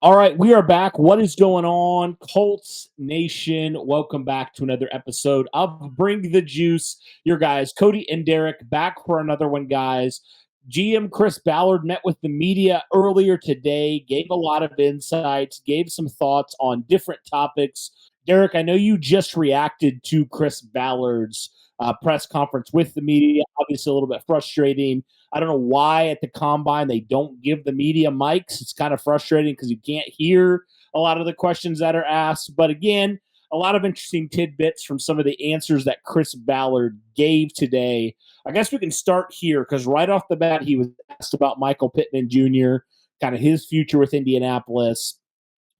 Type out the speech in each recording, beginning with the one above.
All right, we are back. What is going on, Colts Nation? Welcome back to another episode of Bring the Juice. Your guys, Cody and Derek, back for another one, guys. GM Chris Ballard met with the media earlier today, gave a lot of insights, gave some thoughts on different topics. Derek, I know you just reacted to Chris Ballard's press conference with the media. Obviously, a little bit frustrating. I don't know why at the combine they don't give the media mics. It's kind of frustrating because you can't hear a lot of the questions that are asked. But again, a lot of interesting tidbits from some of the answers that Chris Ballard gave today. I guess we can start here because right off the bat, he was asked about Michael Pittman Jr., kind of his future with Indianapolis.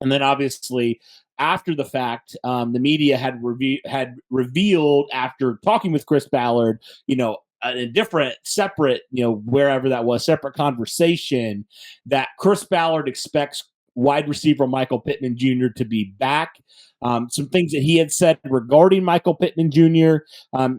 And then obviously, after the fact, the media had revealed after talking with Chris Ballard, a different, separate, wherever that was, separate conversation that Chris Ballard expects wide receiver Michael Pittman Jr. to be back. Some things that he had said regarding Michael Pittman Jr.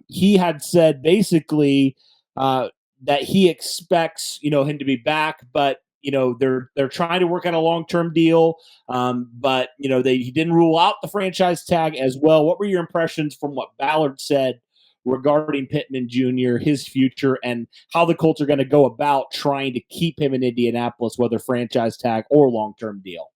He had said basically that he expects, him to be back, but they're trying to work out a long-term deal, but he didn't rule out the franchise tag as well. What were your impressions from what Ballard said regarding Pittman Jr., his future, and how the Colts are going to go about trying to keep him in Indianapolis, whether franchise tag or long-term deal?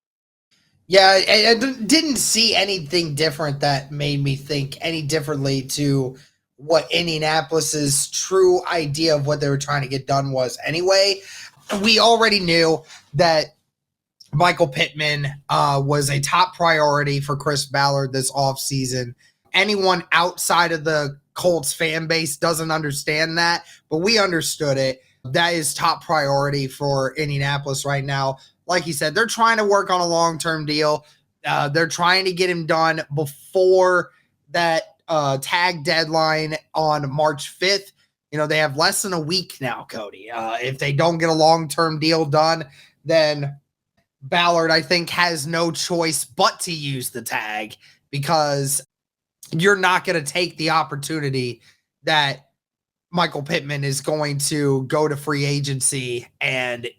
Yeah, I didn't see anything different that made me think any differently to what Indianapolis's true idea of what they were trying to get done was anyway. We already knew that Michael Pittman was a top priority for Chris Ballard this offseason. Anyone outside of the Colts fan base doesn't understand that, but we understood it. That is top priority for Indianapolis right now. Like you said, they're trying to work on a long-term deal. They're trying to get him done before that tag deadline on March 5th. They have less than a week now, Cody. If they don't get a long-term deal done, then Ballard, I think, has no choice but to use the tag because you're not going to take the opportunity that Michael Pittman is going to go to free agency and,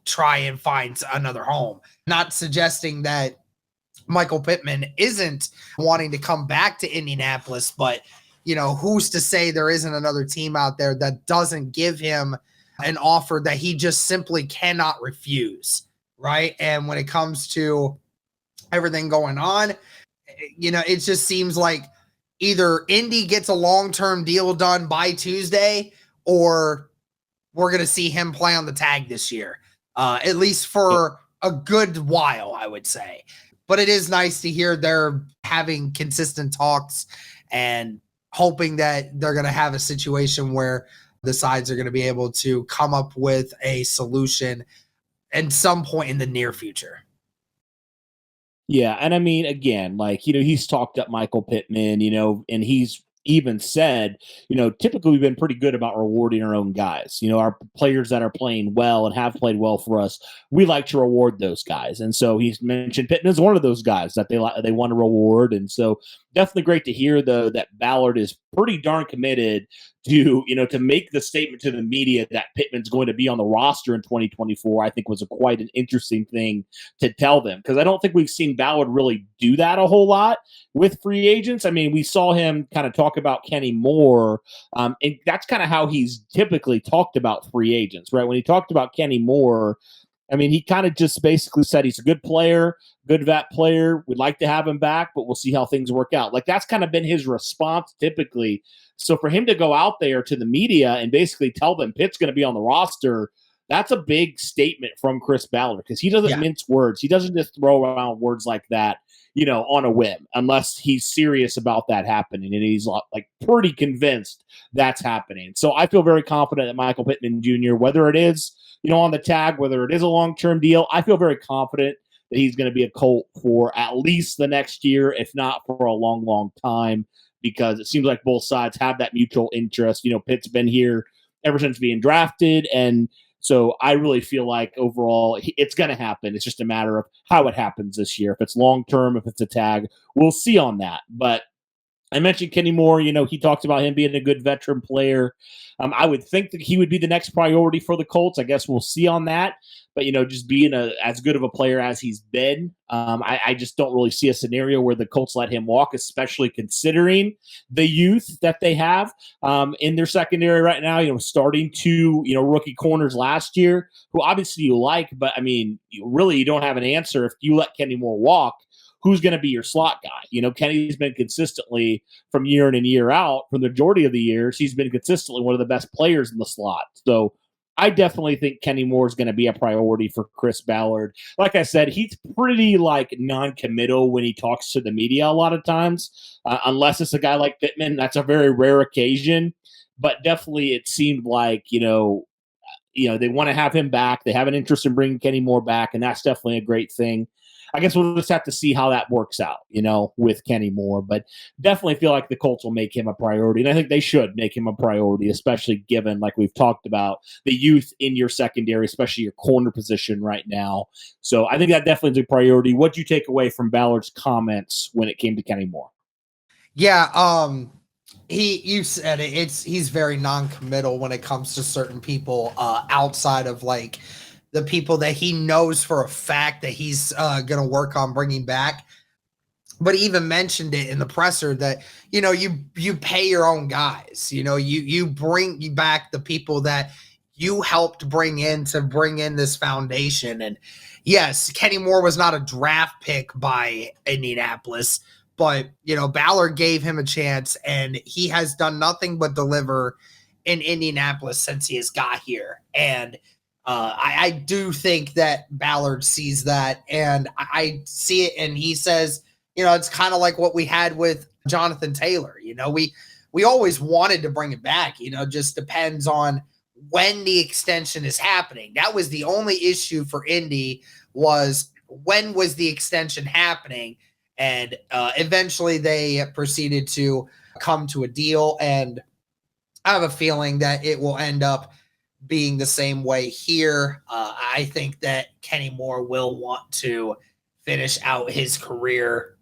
try and find another home. Not suggesting that Michael Pittman isn't wanting to come back to Indianapolis, but, who's to say there isn't another team out there that doesn't give him an offer that he just simply cannot refuse, right? And when it comes to everything going on, it just seems like either Indy gets a long-term deal done by Tuesday or we're going to see him play on the tag this year, at least for a good while, I would say. But it is nice to hear they're having consistent talks and hoping that they're going to have a situation where the sides are going to be able to come up with a solution at some point in the near future. Yeah, and I mean, again, he's talked up Michael Pittman, and he's even said, typically we've been pretty good about rewarding our own guys. Our players that are playing well and have played well for us, we like to reward those guys. And so he's mentioned Pittman is one of those guys that they want to reward. And so definitely great to hear, though, that Ballard is pretty darn committed to make the statement to the media that Pittman's going to be on the roster in 2024. I think was quite an interesting thing to tell them, because I don't think we've seen Ballard really do that a whole lot with free agents. I mean, we saw him kind of talk about Kenny Moore, and that's kind of how he's typically talked about free agents, right? When he talked about Kenny Moore, I mean, he kind of just basically said he's a good player, good vet player. We'd like to have him back, but we'll see how things work out. That's kind of been his response typically. So for him to go out there to the media and basically tell them Pitt's going to be on the roster, that's a big statement from Chris Ballard, because he doesn't mince words. He doesn't just throw around words like that, on a whim, unless he's serious about that happening. And he's pretty convinced that's happening. So I feel very confident that Michael Pittman Jr., whether it is, on the tag, whether it is a long-term deal, I feel very confident that he's going to be a Colt for at least the next year, if not for a long, long time, because it seems like both sides have that mutual interest. Pitt's been here ever since being drafted, and so I really feel like overall it's going to happen. It's just a matter of how it happens this year. If it's long-term, if it's a tag, we'll see on that. But I mentioned Kenny Moore. He talks about him being a good veteran player. I would think that he would be the next priority for the Colts. I guess we'll see on that. But just being as good of a player as he's been, I just don't really see a scenario where the Colts let him walk, especially considering the youth that they have in their secondary right now. Starting two rookie corners last year, who obviously you like, but I mean, you don't have an answer if you let Kenny Moore walk. Who's going to be your slot guy? Kenny's been consistently from year in and year out for the majority of the years. He's been consistently one of the best players in the slot. So I definitely think Kenny Moore is going to be a priority for Chris Ballard. Like I said, he's pretty non-committal when he talks to the media a lot of times, unless it's a guy like Pitman. That's a very rare occasion. But definitely it seemed like, they want to have him back. They have an interest in bringing Kenny Moore back, and that's definitely a great thing. I guess we'll just have to see how that works out, with Kenny Moore. But definitely feel like the Colts will make him a priority. And I think they should make him a priority, especially given, like we've talked about, the youth in your secondary, especially your corner position right now. So I think that definitely is a priority. What do you take away from Ballard's comments when it came to Kenny Moore? Yeah, you said it. He's very non-committal when it comes to certain people outside of the people that he knows for a fact that he's going to work on bringing back. But he even mentioned it in the presser that, you pay your own guys, you bring back the people that you helped bring in to bring in this foundation. And yes, Kenny Moore was not a draft pick by Indianapolis, but, Ballard gave him a chance, and he has done nothing but deliver in Indianapolis since he has got here. And I do think that Ballard sees that, and I see it, and he says, it's kind of like what we had with Jonathan Taylor. We always wanted to bring it back. Just depends on when the extension is happening. That was the only issue for Indy, was when was the extension happening, and eventually they proceeded to come to a deal, and I have a feeling that it will end up being the same way here. I think that Kenny Moore will want to finish out his career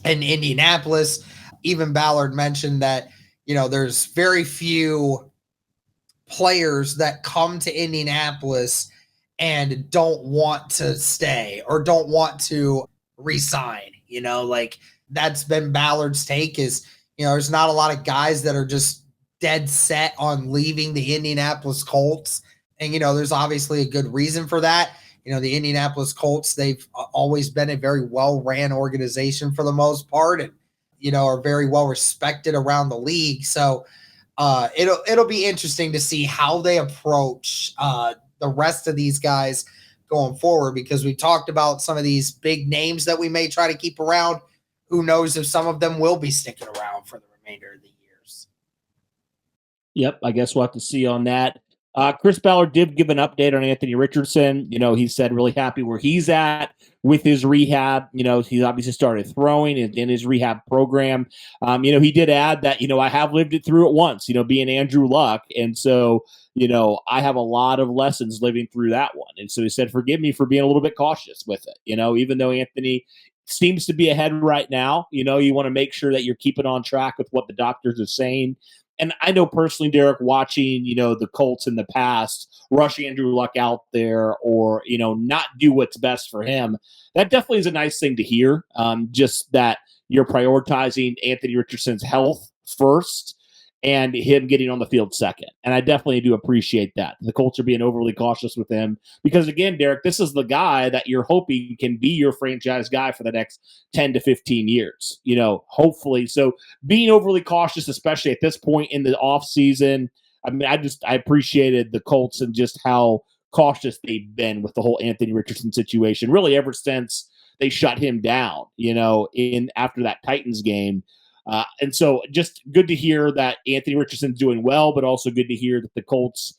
in Indianapolis. Even Ballard mentioned that, there's very few players that come to Indianapolis and don't want to stay or don't want to resign. That's been Ballard's take is, there's not a lot of guys that are just dead set on leaving the Indianapolis Colts. And, there's obviously a good reason for that. The Indianapolis Colts, they've always been a very well-ran organization for the most part, and, are very well respected around the league. So it'll be interesting to see how they approach the rest of these guys going forward, because we talked about some of these big names that we may try to keep around. Who knows if some of them will be sticking around for the remainder of the years. Yep, I guess we'll have to see on that. Chris Ballard did give an update on Anthony Richardson. He said really happy where he's at with his rehab. He's obviously started throwing in his rehab program. He did add that, I have lived it through it once, being Andrew Luck. And so, I have a lot of lessons living through that one. And so he said, forgive me for being a little bit cautious with it. Even though Anthony seems to be ahead right now, you want to make sure that you're keeping on track with what the doctors are saying. And I know personally, Derek, watching, the Colts in the past, rush Andrew Luck out there or, not do what's best for him. That definitely is a nice thing to hear. Just that you're prioritizing Anthony Richardson's health first and him getting on the field second. And I definitely do appreciate that. The Colts are being overly cautious with him because, again, Derek, this is the guy that you're hoping can be your franchise guy for the next 10 to 15 years, hopefully. So being overly cautious, especially at this point in the offseason, I mean, I appreciated the Colts and just how cautious they've been with the whole Anthony Richardson situation, really ever since they shut him down, in after that Titans game. And so just good to hear that Anthony Richardson's doing well, but also good to hear that the Colts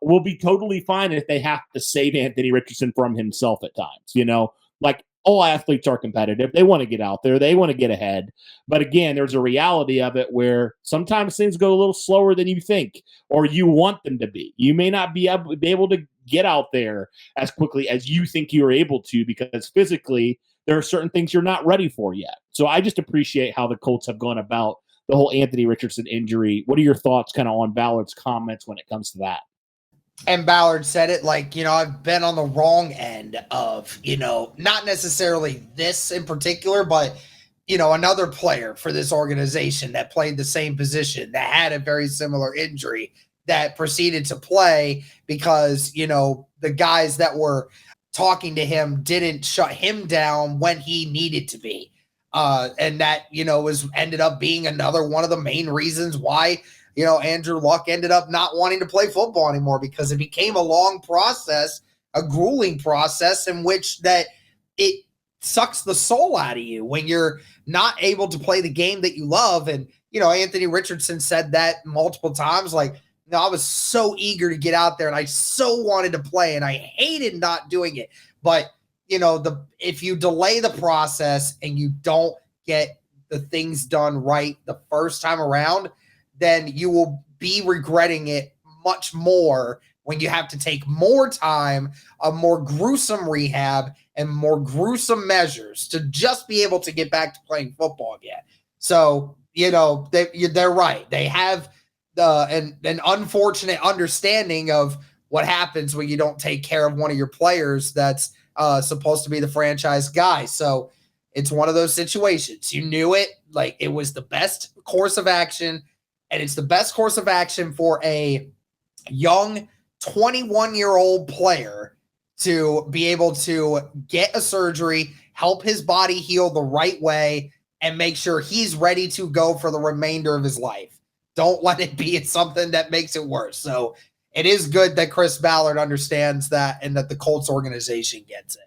will be totally fine if they have to save Anthony Richardson from himself at times. Like all athletes are competitive. They want to get out there. They want to get ahead. But again, there's a reality of it where sometimes things go a little slower than you think or you want them to be. You may not be able to get out there as quickly as you think you're able to because physically there are certain things you're not ready for yet. So I just appreciate how the Colts have gone about the whole Anthony Richardson injury. What are your thoughts kind of on Ballard's comments when it comes to that? And Ballard said it like, I've been on the wrong end of, not necessarily this in particular, but, another player for this organization that played the same position that had a very similar injury that proceeded to play because, the guys that were talking to him didn't shut him down when he needed to be. And that, was ended up being another one of the main reasons why Andrew Luck ended up not wanting to play football anymore, because it became a long process, a grueling process in which that it sucks the soul out of you when you're not able to play the game that you love. And, Anthony Richardson said that multiple times, like, I was so eager to get out there and I so wanted to play and I hated not doing it. But, if you delay the process and you don't get the things done right the first time around, then you will be regretting it much more when you have to take more time, a more gruesome rehab, and more gruesome measures to just be able to get back to playing football again. So, they're right. They have an unfortunate understanding of what happens when you don't take care of one of your players that's supposed to be the franchise guy. So it's one of those situations. You knew it, like it was the best course of action. And it's the best course of action for a young 21-year-old player to be able to get a surgery, help his body heal the right way, and make sure he's ready to go for the remainder of his life. Don't let it be something that makes it worse. So it is good that Chris Ballard understands that and that the Colts organization gets it.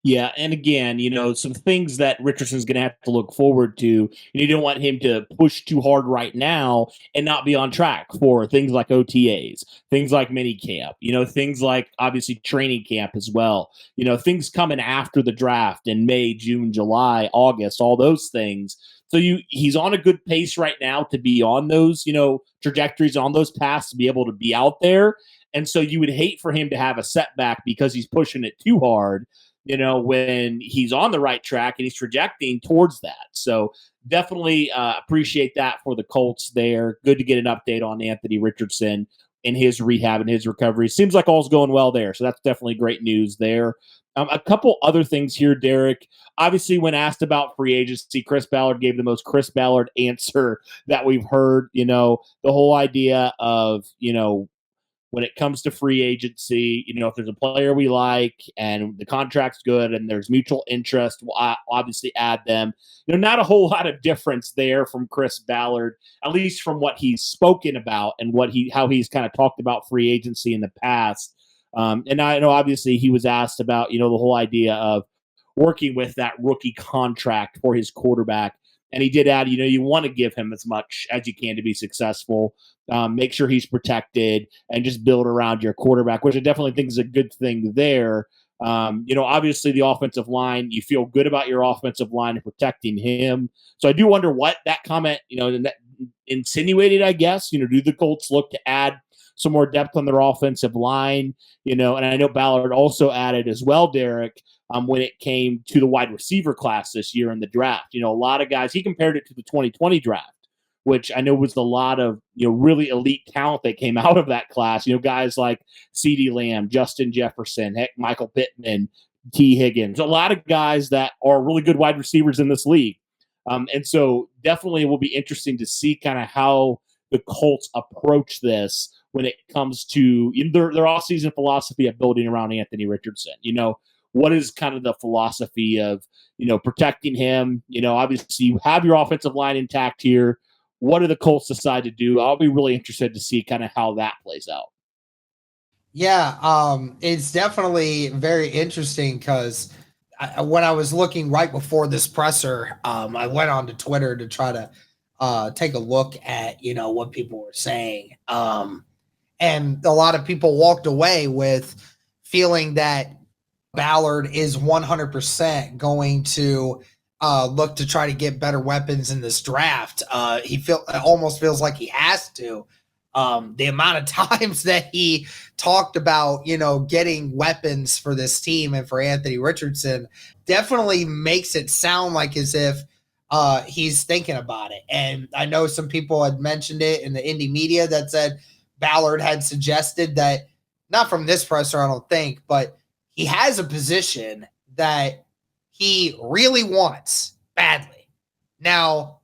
Yeah, and again, some things that Richardson's going to have to look forward to. You don't want him to push too hard right now and not be on track for things like OTAs, things like minicamp, things like obviously training camp as well. Things coming after the draft in May, June, July, August, all those things. So he's on a good pace right now to be on those, trajectories, on those paths, to be able to be out there. And so you would hate for him to have a setback because he's pushing it too hard, when he's on the right track and he's trajecting towards that. So definitely appreciate that for the Colts there. Good to get an update on Anthony Richardson and his rehab and his recovery. Seems like all's going well there. So that's definitely great news there. A couple other things here, Derek. Obviously, when asked about free agency, Chris Ballard gave the most Chris Ballard answer that we've heard. The whole idea of, when it comes to free agency, if there's a player we like and the contract's good and there's mutual interest, we'll obviously add them. Not a whole lot of difference there from Chris Ballard, at least from what he's spoken about and how he's kind of talked about free agency in the past. And I know obviously he was asked about, the whole idea of working with that rookie contract for his quarterback. And he did add, you want to give him as much as you can to be successful. Make sure he's protected and just build around your quarterback, which I definitely think is a good thing there. Obviously the offensive line, you feel good about your offensive line and protecting him. So I do wonder what that comment, insinuated, I guess. Do the Colts look to add some more depth on their offensive line? And I know Ballard also added as well, Derek, when it came to the wide receiver class this year in the draft. A lot of guys, he compared it to the 2020 draft, which I know was a lot of, really elite talent that came out of that class. Guys like CeeDee Lamb, Justin Jefferson, heck, Michael Pittman, T. Higgins, a lot of guys that are really good wide receivers in this league. And so definitely it will be interesting to see kind of how the Colts approach this when it comes to their offseason philosophy of building around Anthony Richardson. What is kind of the philosophy of, protecting him? Obviously you have your offensive line intact here. What do the Colts decide to do? I'll be really interested to see kind of how that plays out. Yeah, it's definitely very interesting because when I was looking right before this presser, I went on to Twitter to try to take a look at, what people were saying. And a lot of people walked away with feeling that Ballard is 100% going to look to try to get better weapons in this draft. He almost feels like he has to. The amount of times that he talked about, getting weapons for this team and for Anthony Richardson definitely makes it sound like as if he's thinking about it. And I know some people had mentioned it in the indie media that said Ballard had suggested that, not from this presser, I don't think, but he has a position that he really wants badly. Now,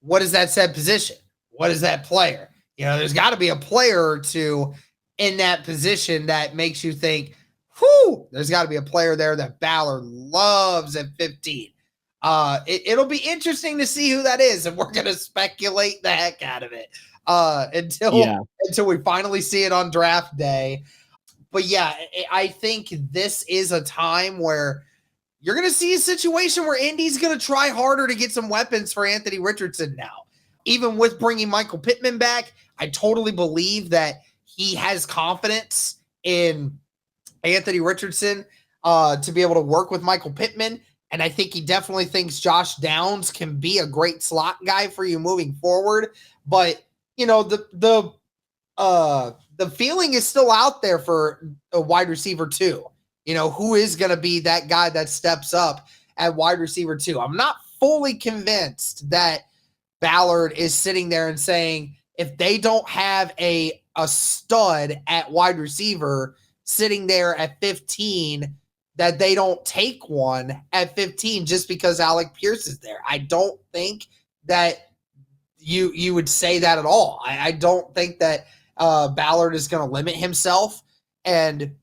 what is that said position? What is that player? There's got to be a player or two in that position that makes you think, whew, there's got to be a player there that Ballard loves at 15. It'll be interesting to see who that is, and we're going to speculate the heck out of it until we finally see it on draft day. But yeah, I think this is a time where you're going to see a situation where Indy's going to try harder to get some weapons for Anthony Richardson now. Even with bringing Michael Pittman back, I totally believe that he has confidence in Anthony Richardson to be able to work with Michael Pittman. And I think he definitely thinks Josh Downs can be a great slot guy for you moving forward. But, the feeling is still out there for a wide receiver too. Who is going to be that guy that steps up at wide receiver too? I'm not fully convinced that Ballard is sitting there and saying, if they don't have a stud at wide receiver sitting there at 15, that they don't take one at 15 just because Alec Pierce is there. I don't think that you would say that at all. I don't think that Ballard is going to limit himself. And,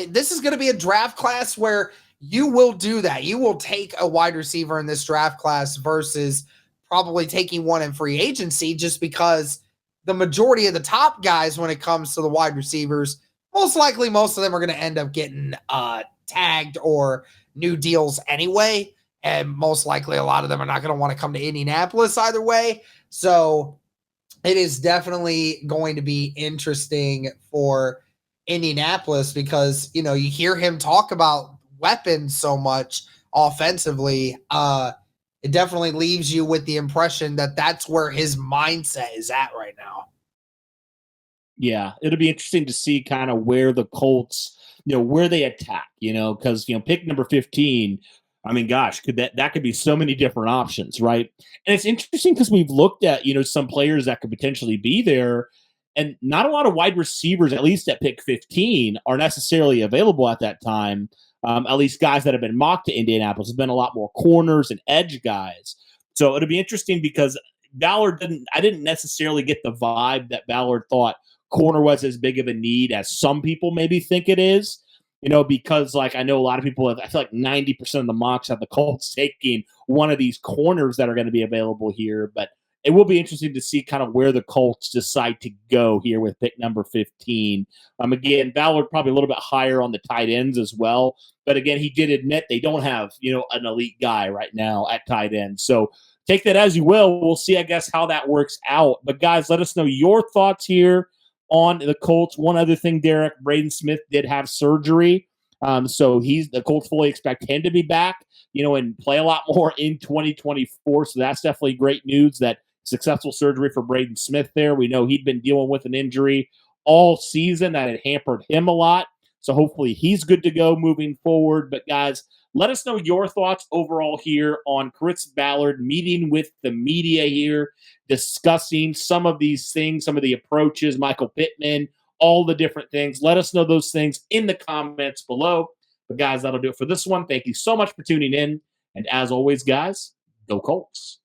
this is going to be a draft class where you will do that. You will take a wide receiver in this draft class versus probably taking one in free agency, just because the majority of the top guys, when it comes to the wide receivers, most likely most of them are going to end up getting tagged or new deals anyway. And most likely a lot of them are not going to want to come to Indianapolis either way. So it is definitely going to be interesting for Indianapolis because, you hear him talk about weapons so much offensively. It definitely leaves you with the impression that that's where his mindset is at right now. Yeah, it'll be interesting to see kind of where the Colts, where they attack, because, pick number 15, I mean, gosh, that could be so many different options, right? And it's interesting because we've looked at, some players that could potentially be there, and not a lot of wide receivers, at least at pick 15, are necessarily available at that time. At least guys that have been mocked to Indianapolis. There's been a lot more corners and edge guys. So it'll be interesting because I didn't necessarily get the vibe that Ballard thought corner was as big of a need as some people maybe think it is, because I know a lot of people I feel like 90% of the mocks have the Colts taking one of these corners that are going to be available here. But it will be interesting to see kind of where the Colts decide to go here with pick number 15. Again, Ballard probably a little bit higher on the tight ends as well. But again, he did admit they don't have, an elite guy right now at tight end. So take that as you will. We'll see, I guess, how that works out. But guys, let us know your thoughts here on the Colts. One other thing, Derek, Braden Smith did have surgery. So the Colts fully expect him to be back, and play a lot more in 2024. So that's definitely great news that successful surgery for Braden Smith there. We know he'd been dealing with an injury all season that had hampered him a lot. So hopefully he's good to go moving forward. But guys, let us know your thoughts overall here on Chris Ballard meeting with the media here, discussing some of these things, some of the approaches, Michael Pittman, all the different things. Let us know those things in the comments below. But guys, that'll do it for this one. Thank you so much for tuning in. And as always, guys, go Colts.